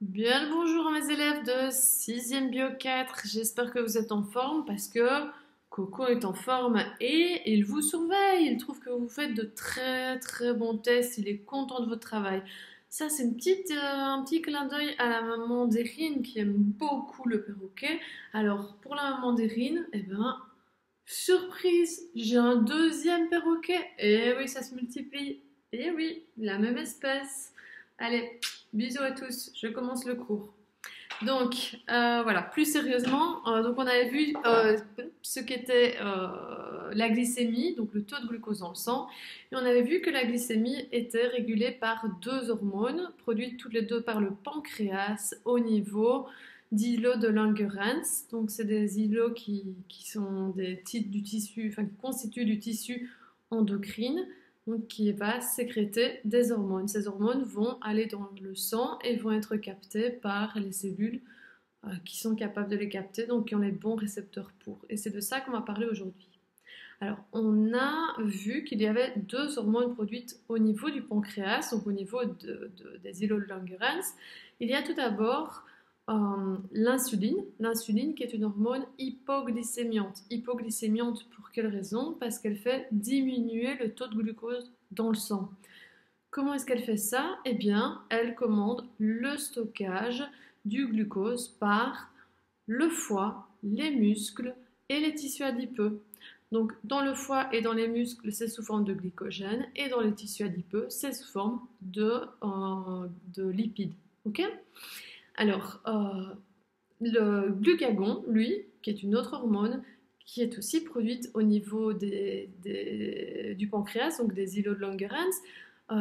Bien le bonjour à mes élèves de 6e Bio 4. J'espère que vous êtes en forme parce que Coco est en forme et il vous surveille. Il trouve que vous faites de très très bons tests. Il est content de votre travail. Ça, c'est un petit clin d'œil à la maman d'Erin qui aime beaucoup le perroquet. Alors, pour la maman d'Erin, eh ben, surprise, j'ai un deuxième perroquet. Et oui, ça se multiplie. Et oui, la même espèce. Allez, bisous à tous, je commence le cours. Donc, voilà, plus sérieusement, donc on avait vu ce qu'était la glycémie, donc le taux de glucose dans le sang, et on avait vu que la glycémie était régulée par deux hormones, produites toutes les deux par le pancréas au niveau d'îlots de Langerhans. Donc, c'est des îlots qui sont des titres du tissu, enfin qui constituent du tissu endocrine, donc qui va sécréter des hormones. Ces hormones vont aller dans le sang et vont être captées par les cellules qui sont capables de les capter, donc qui ont les bons récepteurs pour. Et c'est de ça qu'on va parler aujourd'hui. Alors, on a vu qu'il y avait deux hormones produites au niveau du pancréas, donc au niveau des îlots de Langerhans. Il y a tout d'abord l'insuline qui est une hormone hypoglycémiante. Hypoglycémiante pour quelle raison? Parce qu'elle fait diminuer le taux de glucose dans le sang. Comment est-ce qu'elle fait ça? Eh bien, elle commande le stockage du glucose par le foie, les muscles et les tissus adipeux. Donc, dans le foie et dans les muscles, c'est sous forme de glycogène, et dans les tissus adipeux, c'est sous forme de lipides. Ok? Alors, le glucagon, lui, qui est une autre hormone, qui est aussi produite au niveau du pancréas, donc des îlots de Langerhans,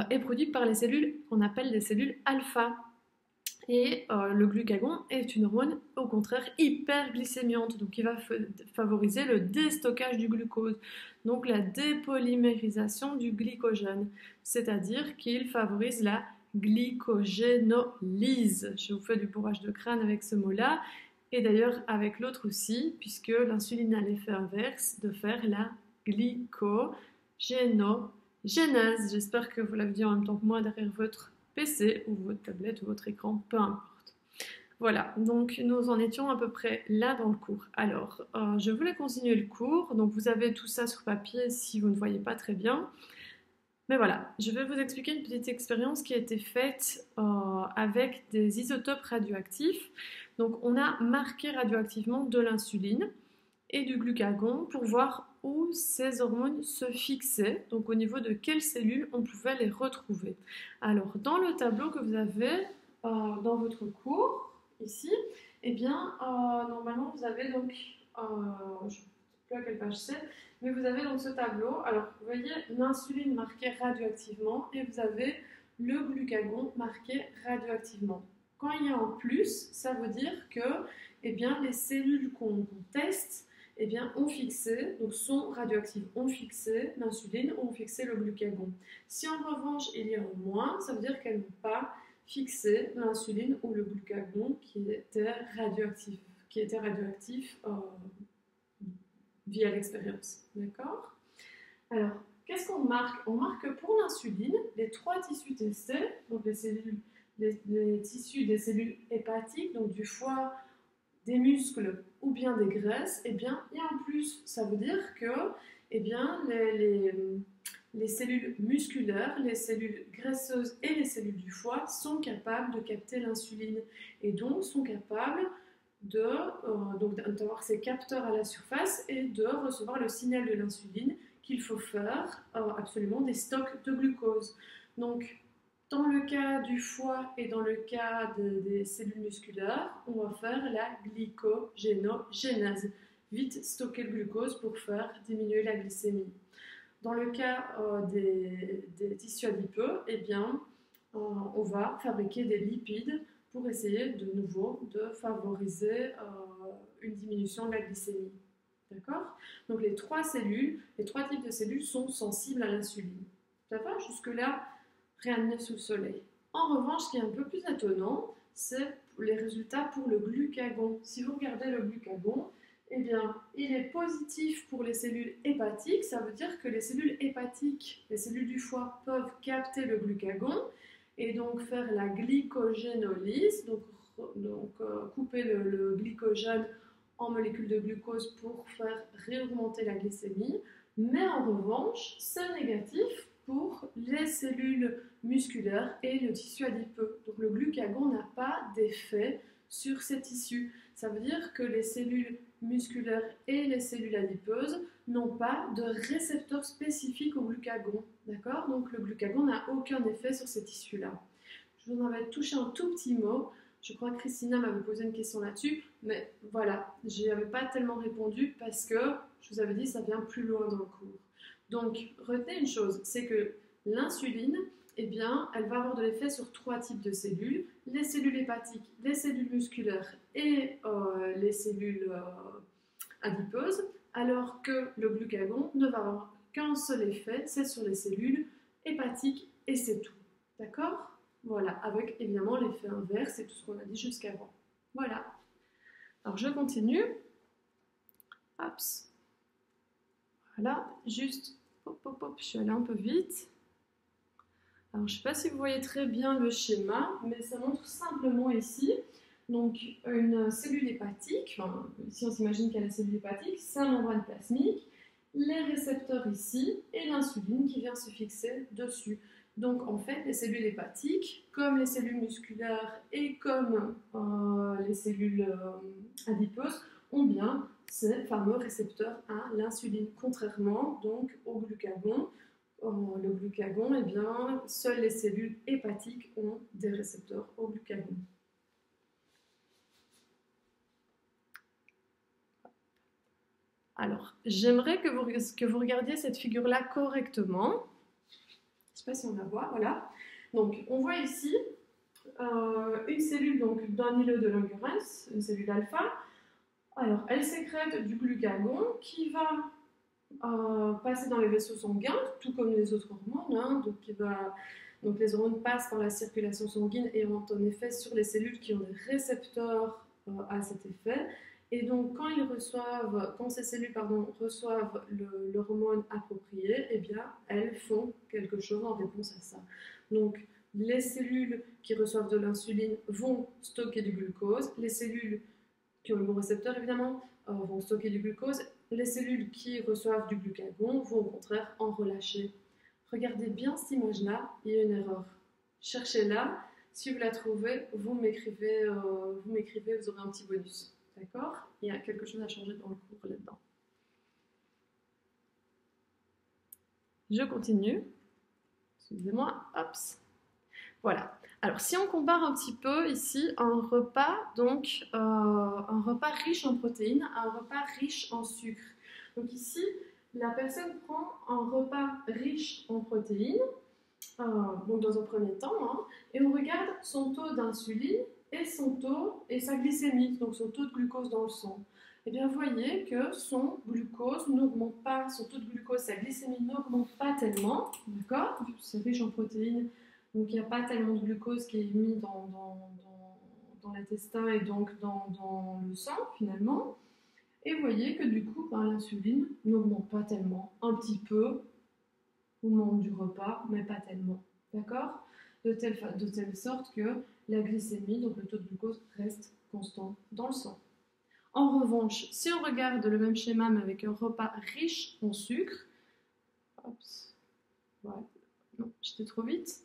est produit par les cellules qu'on appelle des cellules alpha. Et le glucagon est une hormone, au contraire, hyperglycémiante, donc qui va favoriser le déstockage du glucose, donc la dépolymérisation du glycogène, c'est-à-dire qu'il favorise la glycogénolyse. Je vous fais du bourrage de crâne avec ce mot-là, et d'ailleurs avec l'autre aussi, puisque l'insuline a l'effet inverse de faire la glycogénolyse. Genèse, j'espère que vous l'avez dit en même temps que moi derrière votre PC ou votre tablette ou votre écran, peu importe. Voilà, donc nous en étions à peu près là dans le cours. Alors, je voulais continuer le cours, donc vous avez tout ça sur papier si vous ne voyez pas très bien. Mais voilà, je vais vous expliquer une petite expérience qui a été faite avec des isotopes radioactifs. Donc, on a marqué radioactivement de l'insuline et du glucagon pour voir où ces hormones se fixaient, donc au niveau de quelles cellules on pouvait les retrouver. Alors, dans le tableau que vous avez dans votre cours, ici, eh bien, normalement, vous avez donc, je ne sais plus à quelle page c'est, mais vous avez donc ce tableau. Alors, vous voyez l'insuline marquée radioactivement et vous avez le glucagon marqué radioactivement. Quand il y a un plus, ça veut dire que eh bien, les cellules qu'on teste eh bien, ont fixé, donc sont radioactives, ont fixé l'insuline, ont fixé le glucagon. Si en revanche il y a un moins, ça veut dire qu'elles n'ont pas fixé l'insuline ou le glucagon qui était radioactif via l'expérience. D'accord? Alors, qu'est-ce qu'on marque? On marque que pour l'insuline, les trois tissus testés, donc les tissus des cellules hépatiques, donc du foie, des muscles ou bien des graisses, eh bien, il y a un plus. Ça veut dire que eh bien, les cellules musculaires, les cellules graisseuses et les cellules du foie sont capables de capter l'insuline et donc sont capables d'avoir ces capteurs à la surface et de recevoir le signal de l'insuline qu'il faut faire absolument des stocks de glucose. Donc, dans le cas du foie et dans le cas des cellules musculaires, on va faire la glycogénogenèse. Vite stocker le glucose pour faire diminuer la glycémie. Dans le cas des tissus adipeux, eh bien, on va fabriquer des lipides pour essayer de nouveau de favoriser une diminution de la glycémie. D'accord? Donc les trois types de cellules sont sensibles à l'insuline. Ça va? Jusque-là, rien de neuf sous le soleil. En revanche, ce qui est un peu plus étonnant, c'est les résultats pour le glucagon. Si vous regardez le glucagon, eh bien, il est positif pour les cellules hépatiques. Ça veut dire que les cellules hépatiques, les cellules du foie, peuvent capter le glucagon. et donc faire la glycogénolyse, couper le glycogène en molécules de glucose pour faire réaugmenter la glycémie. Mais en revanche, c'est négatif pour les cellules musculaires et le tissu adipeux. Donc le glucagon n'a pas d'effet sur ces tissus. Ça veut dire que les cellules musculaires et les cellules adipeuses n'ont pas de récepteur spécifique au glucagon. D'accord? Donc le glucagon n'a aucun effet sur ces tissus-là. Je vous en avais touché un tout petit mot. Je crois que Christina m'avait posé une question là-dessus, mais voilà, je n'y avais pas tellement répondu parce que je vous avais dit ça vient plus loin dans le cours. Donc retenez une chose, c'est que l'insuline, eh bien, elle va avoir de l'effet sur 3 types de cellules, les cellules hépatiques, les cellules musculaires et les cellules adipeuses, alors que le glucagon ne va avoir qu'un seul effet, c'est sur les cellules hépatiques et c'est tout. D'accord? Voilà, avec évidemment l'effet inverse et tout ce qu'on a dit jusqu'avant. Voilà. Alors je continue. Hops. Voilà, juste, hop, hop, hop, je suis allée un peu vite. Alors je ne sais pas si vous voyez très bien le schéma, mais ça montre simplement ici, donc une cellule hépatique, enfin, ici on s'imagine qu'il y a la cellule hépatique, sa membrane plasmique, les récepteurs ici, et l'insuline qui vient se fixer dessus. Donc en fait, les cellules hépatiques, comme les cellules musculaires et comme les cellules adipeuses, ont bien ces fameux récepteurs à l'insuline, contrairement donc au glucagon. Le glucagon, eh bien, seules les cellules hépatiques ont des récepteurs au glucagon. Alors, j'aimerais que vous regardiez cette figure-là correctement. Je ne sais pas si on la voit, voilà. Donc, on voit ici une cellule d'un îlot de Langerhans, une cellule alpha. Alors, elle sécrète du glucagon qui va passer dans les vaisseaux sanguins, tout comme les autres hormones. Hein. Donc, les hormones passent par la circulation sanguine et ont un effet sur les cellules qui ont des récepteurs à cet effet. Et donc, quand ces cellules reçoivent l'hormone appropriée, eh bien, elles font quelque chose en réponse à ça. Donc, les cellules qui reçoivent de l'insuline vont stocker du glucose. Les cellules qui ont le bon récepteur, évidemment, vont stocker du glucose. Les cellules qui reçoivent du glucagon vont au contraire en relâcher. Regardez bien cette image-là, il y a une erreur. Cherchez-la. Si vous la trouvez, vous m'écrivez, vous aurez un petit bonus. D'accord? Il y a quelque chose à changer dans le cours là-dedans. Je continue. Excusez-moi. Hops. Voilà. Alors, si on compare un petit peu ici un repas riche en protéines à un repas riche en sucre. Donc ici, la personne prend un repas riche en protéines, donc dans un premier temps, hein, et on regarde son taux d'insuline et sa glycémie, donc son taux de glucose dans le sang. Eh bien, vous voyez que son glucose n'augmente pas, son taux de glucose, sa glycémie n'augmente pas tellement, d'accord? C'est riche en protéines, donc il n'y a pas tellement de glucose qui est mis dans l'intestin et donc dans le sang finalement. Et vous voyez que du coup, l'insuline n'augmente pas tellement, un petit peu au moment du repas, mais pas tellement, d'accord? De telle sorte que la glycémie, donc le taux de glucose, reste constant dans le sang. En revanche, si on regarde le même schéma mais avec un repas riche en sucre, Oups, voilà. Non, j'étais trop vite.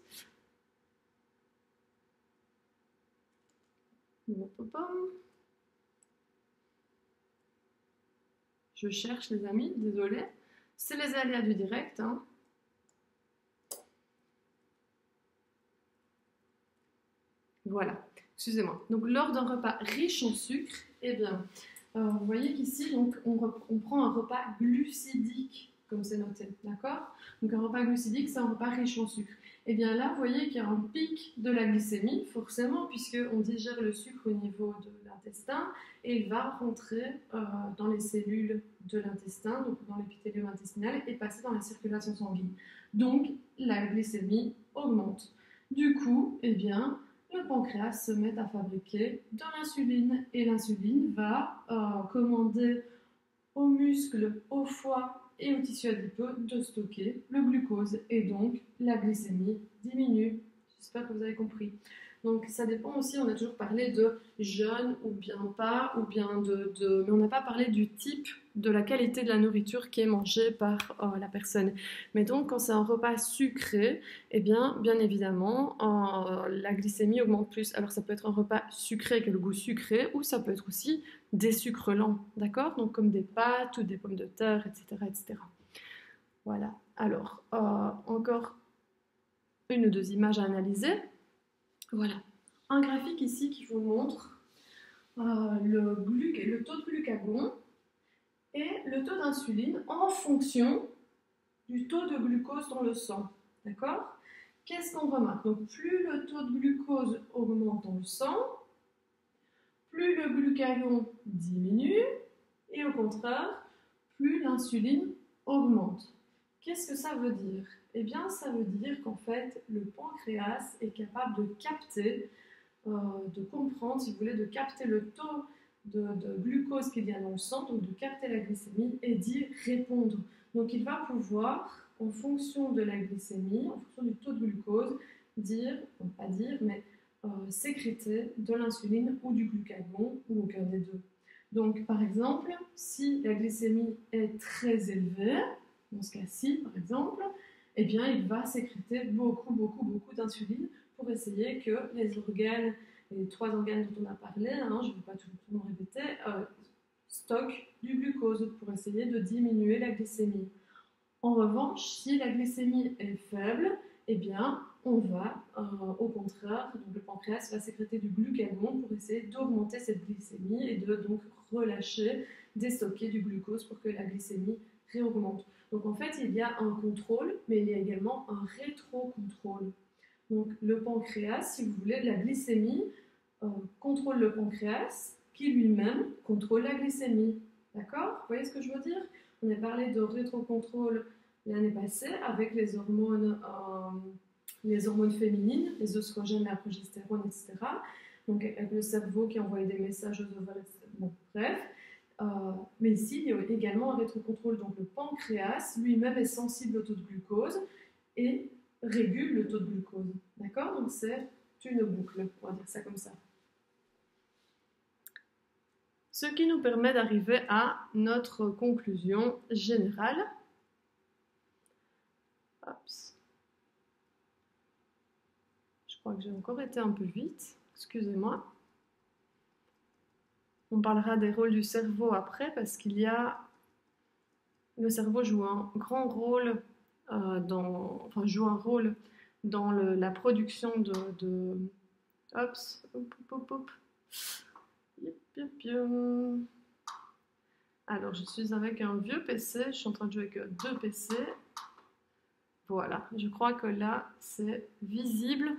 Je cherche les amis, désolé. C'est les aléas du direct. Hein. Voilà, excusez-moi. Donc lors d'un repas riche en sucre, eh bien, vous voyez qu'ici, donc, on prend un repas glucidique, comme c'est noté, d'accord? Donc un repas glucidique, c'est un repas riche en sucre. Et bien là, vous voyez qu'il y a un pic de la glycémie, forcément, puisqu'on digère le sucre au niveau de l'intestin et il va rentrer dans les cellules de l'intestin, donc dans l'épithélium intestinal, et passer dans la circulation sanguine. Donc la glycémie augmente. Du coup, eh bien, le pancréas se met à fabriquer de l'insuline et l'insuline va commander aux muscles, au foie et au tissu adipeux de stocker le glucose et donc la glycémie diminue. J'espère que vous avez compris. Donc ça dépend aussi, on a toujours parlé de jeûne ou bien pas, ou bien mais on n'a pas parlé du type, de la qualité de la nourriture qui est mangée par la personne. Mais donc quand c'est un repas sucré, eh bien évidemment, la glycémie augmente plus. Alors ça peut être un repas sucré avec le goût sucré, ou ça peut être aussi des sucres lents, d'accord? Donc comme des pâtes ou des pommes de terre, etc. etc. Voilà. Alors, encore une ou deux images à analyser. Voilà, un graphique ici qui vous montre le taux de glucagon et le taux d'insuline en fonction du taux de glucose dans le sang. D'accord? Qu'est-ce qu'on remarque? Donc, plus le taux de glucose augmente dans le sang, plus le glucagon diminue, et au contraire, plus l'insuline augmente. Qu'est-ce que ça veut dire? Eh bien, ça veut dire qu'en fait, le pancréas est capable de capter, de comprendre, si vous voulez, de capter le taux de glucose qu'il y a dans le sang, donc de capter la glycémie et d'y répondre. Donc, il va pouvoir, en fonction de la glycémie, en fonction du taux de glucose, pas dire, mais sécréter de l'insuline ou du glucagon, ou aucun des deux. Donc, par exemple, si la glycémie est très élevée, dans ce cas-ci, par exemple, eh bien, il va sécréter beaucoup d'insuline pour essayer que les organes, les 3 organes dont on a parlé, hein, je ne vais pas tout le répéter, stockent du glucose pour essayer de diminuer la glycémie. En revanche, si la glycémie est faible, eh bien, on va, au contraire, donc le pancréas va sécréter du glucagon pour essayer d'augmenter cette glycémie et de donc relâcher, déstocker du glucose pour que la glycémie réaugmente. Donc en fait, il y a un contrôle, mais il y a également un rétro-contrôle. Donc le pancréas, si vous voulez, la glycémie contrôle le pancréas qui lui-même contrôle la glycémie. D'accord? Vous voyez ce que je veux dire? On a parlé de rétro-contrôle l'année passée avec les hormones féminines, les œstrogènes, la progestérone, etc. Donc avec le cerveau qui envoyait des messages aux ovaires, etc. Bon, bref. Mais ici, il y a également un rétrocontrôle. Donc le pancréas lui-même est sensible au taux de glucose et régule le taux de glucose. D'accord? Donc c'est une boucle, on va dire ça comme ça. Ce qui nous permet d'arriver à notre conclusion générale. Oups. Je crois que j'ai encore été un peu vite, excusez-moi. On parlera des rôles du cerveau après parce qu'il y a... Le cerveau joue un grand rôle joue un rôle dans la production de... Oups, hop. Alors, je suis avec un vieux PC, je suis en train de jouer avec 2 PC. Voilà, je crois que là, c'est visible.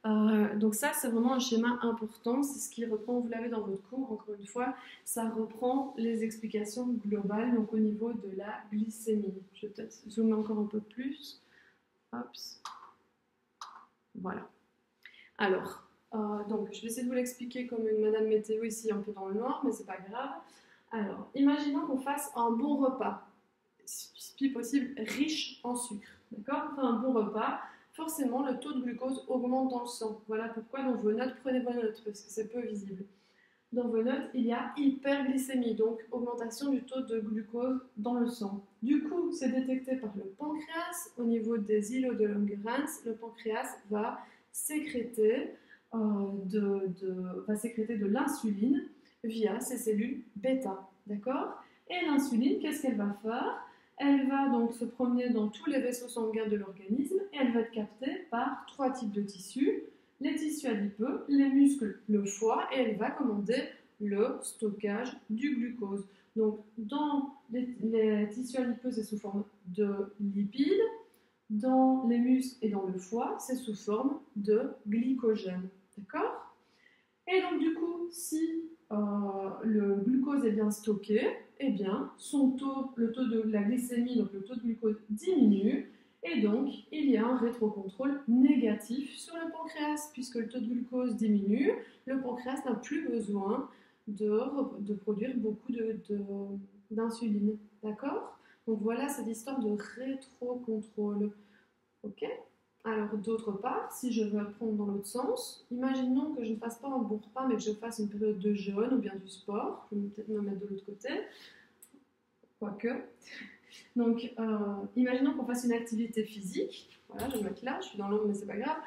Donc ça, c'est vraiment un schéma important. C'est ce qui reprend, vous l'avez dans votre cours, encore une fois, ça reprend les explications globales, donc au niveau de la glycémie. Je vais peut-être zoomer encore un peu plus. Oups. Voilà. Alors, donc, je vais essayer de vous l'expliquer comme une madame météo ici, un peu dans le noir, mais c'est pas grave. Alors, imaginons qu'on fasse un bon repas, si possible riche en sucre. D'accord? On fait un bon repas. Forcément, le taux de glucose augmente dans le sang. Voilà pourquoi dans vos notes, prenez vos notes, parce que c'est peu visible. Dans vos notes, il y a hyperglycémie, donc augmentation du taux de glucose dans le sang. Du coup, c'est détecté par le pancréas. Au niveau des îlots de Langerhans, le pancréas va sécréter de l'insuline via ses cellules bêta. D'accord? Et l'insuline, qu'est-ce qu'elle va faire? Elle va donc se promener dans tous les vaisseaux sanguins de l'organisme et elle va être captée par 3 types de tissus, les tissus adipeux, les muscles, le foie, et elle va commander le stockage du glucose. Donc, dans les tissus adipeux, c'est sous forme de lipides, dans les muscles et dans le foie, c'est sous forme de glycogène. D'accord? Et donc, du coup, si le glucose est bien stocké, eh bien, le taux de la glycémie, donc le taux de glucose diminue, et donc il y a un rétrocontrôle négatif sur le pancréas, puisque le taux de glucose diminue, le pancréas n'a plus besoin de produire beaucoup d'insuline. D'accord? Donc voilà cette histoire de rétrocontrôle. Ok? Alors, d'autre part, si je veux prendre dans l'autre sens, imaginons que je ne fasse pas un bon repas, mais que je fasse une période de jeûne ou bien du sport. Je vais peut-être me mettre de l'autre côté, quoique. Donc, imaginons qu'on fasse une activité physique. Voilà, je vais me mettre là, je suis dans l'ombre, mais c'est pas grave.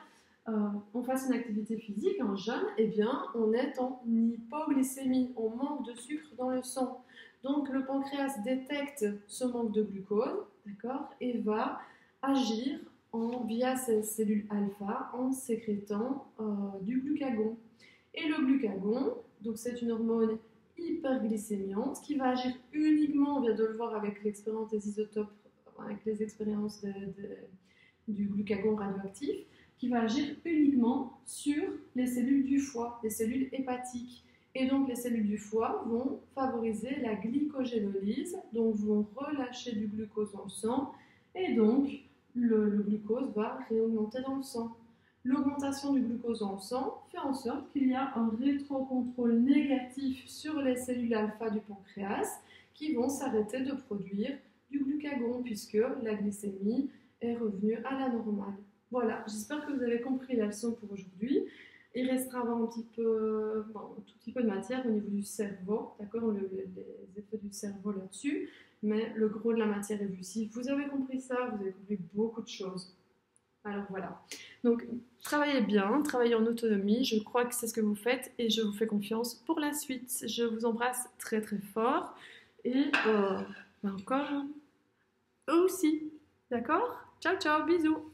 On fasse une activité physique, un jeûne, eh bien, on est en hypoglycémie, on manque de sucre dans le sang. Donc, le pancréas détecte ce manque de glucose, d'accord, et va agir via ces cellules alpha en sécrétant du glucagon. Et le glucagon, donc c'est une hormone hyperglycémiante qui va agir uniquement, on vient de le voir avec l'expérience des isotopes, avec les expériences du glucagon radioactif, qui va agir uniquement sur les cellules du foie, les cellules hépatiques. Et donc les cellules du foie vont favoriser la glycogénolyse, donc vont relâcher du glucose dans le sang, et donc le glucose va réaugmenter dans le sang. L'augmentation du glucose dans le sang fait en sorte qu'il y a un rétrocontrôle négatif sur les cellules alpha du pancréas qui vont s'arrêter de produire du glucagon puisque la glycémie est revenue à la normale. Voilà, j'espère que vous avez compris la leçon pour aujourd'hui. Il restera un petit peu, un tout petit peu de matière au niveau du cerveau, d'accord, les effets du cerveau là-dessus, mais le gros de la matière est vu. Si vous avez compris ça, vous avez compris beaucoup de choses. Alors voilà. Donc, travaillez bien, travaillez en autonomie. Je crois que c'est ce que vous faites et je vous fais confiance pour la suite. Je vous embrasse très très fort et encore eux aussi. D'accord? Ciao ciao, bisous.